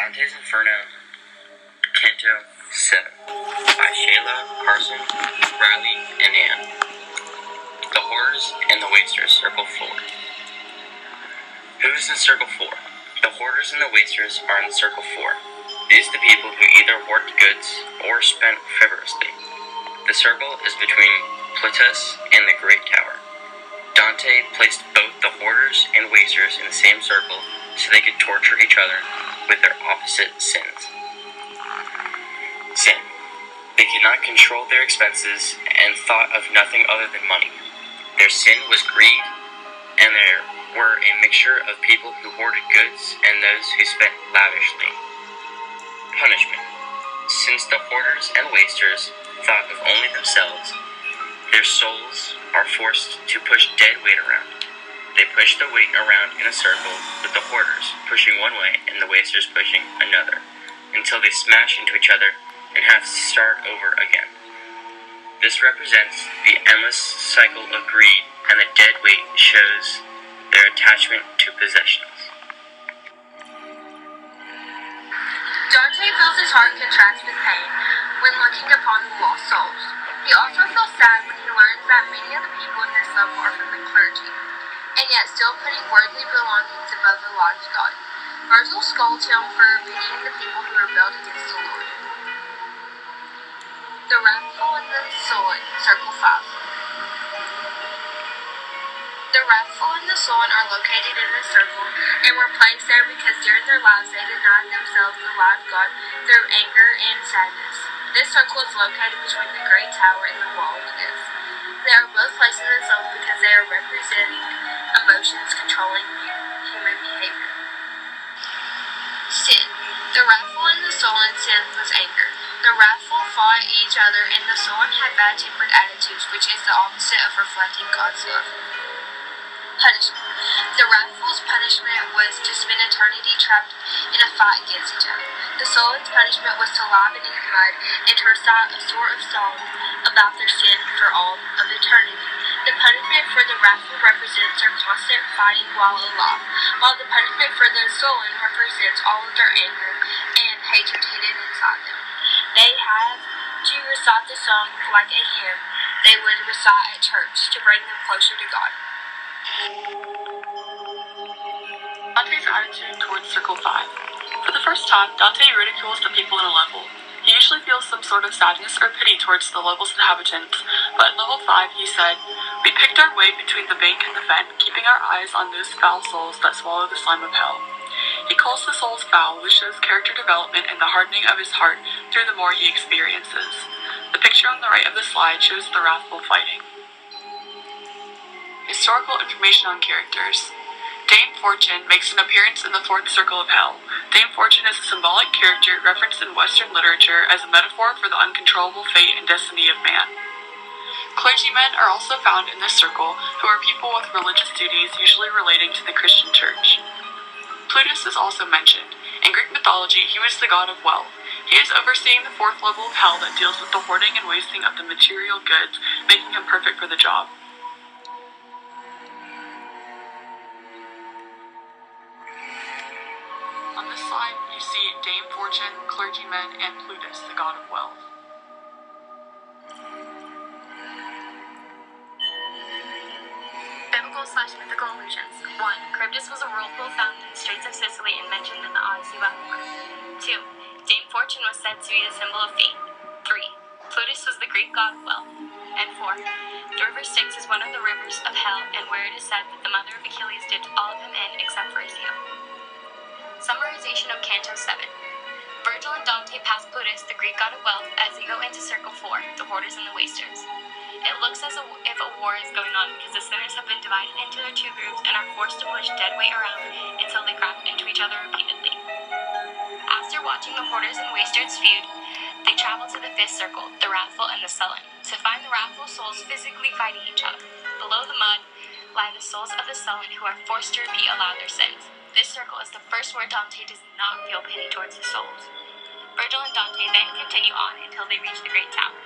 Dante's Inferno, Canto, VII, by Shayla, Carson, Riley, and Anne. The Hoarders and the Wasters, Circle 4. Who is in Circle 4? The Hoarders and the Wasters are in Circle 4. These are the people who either hoarded goods or spent frivolously. The circle is between Plutus and the Great Tower. Dante placed both the Hoarders and Wasters in the same circle so they could torture each other with their opposite sins. Sin. They could not control their expenses and thought of nothing other than money. Their sin was greed, and there were a mixture of people who hoarded goods and those who spent lavishly. Punishment. Since the Hoarders and Wasters thought of only themselves, their souls are forced to push dead weight around. They push the weight around in a circle with the Hoarders pushing one way and the Wasters pushing another, until they smash into each other and have to start over again. This represents the endless cycle of greed, and the dead weight shows their attachment to possessions. Dante feels his heart contract with pain when looking upon the lost souls. He also feels sad when he learns that many of the people in this level are from the clergy, and yet still putting worldly belongings above the law of God. Virgil scolds him for pitying the people who rebelled against the Lord. The wrathful and the sullen, Circle 5. The wrathful and the sullen are located in this circle and were placed there because during their lives they denied themselves the law of God through anger and sadness. This circle is located between the Great Tower and the Wall of Gifts. They are both placed in themselves because they are representing emotions controlling human behavior. Sin. The wrathful and the sullen sin was anger. The wrathful fought each other and the sullen had bad-tempered attitudes, which is the opposite of reflecting God's love. Punishment. The wrathful's punishment was to spend eternity trapped in a fight against each other. The sullen's punishment was to lie beneath mud and to recite a sort of song about their sin for all of eternity. The punishment for the wrathful represents their constant fighting while alive, while the punishment for the sullen represents all of their anger and hatred hidden inside them. They have to recite the song like a hymn they would recite at church to bring them closer to God. Dante's attitude towards Circle 5. For the first time, Dante ridicules the people in a level. He usually feels some sort of sadness or pity towards the level's inhabitants, but in level 5 he said, "We picked our way between the bank and the fen, keeping our eyes on those foul souls that swallow the slime of hell." He calls the souls foul, which shows character development and the hardening of his heart through the more he experiences. The picture on the right of the slide shows the wrathful fighting. Historical information on characters. Dame Fortune makes an appearance in the fourth circle of hell. Dame Fortune is a symbolic character referenced in Western literature as a metaphor for the uncontrollable fate and destiny of man. Clergymen are also found in this circle, who are people with religious duties usually relating to the Christian church. Plutus is also mentioned. In Greek mythology, he was the god of wealth. He is overseeing the fourth level of hell that deals with the hoarding and wasting of the material goods, making him perfect for the job. On this slide, you see Dame Fortune, clergymen, and Plutus, the god of wealth. Biblical/mythical allusions. 1. Charybdis was a whirlpool found in the Straits of Sicily and mentioned in the Odyssey of Homer. 2. Dame Fortune was said to be the symbol of fate. 3. Plutus was the Greek god of wealth. And 4. The river Styx is one of the rivers of hell, and where it is said that the mother of Achilles dipped all of him in except for his heel. Summarization of Canto 7. Virgil and Dante pass Plutus, the Greek god of wealth, as they go into Circle 4, the Hoarders and the Wasters. It looks as if a war is going on because the sinners have been divided into their two groups and are forced to push dead weight around until they crash into each other repeatedly. After watching the Hoarders and Wasters feud, they travel to the fifth circle, the wrathful and the sullen, to find the wrathful souls physically fighting each other. Below the mud lie the souls of the sullen who are forced to repeat aloud their sins. This circle is the first where Dante does not feel pity towards the souls. Virgil and Dante then continue on until they reach the Great Tower.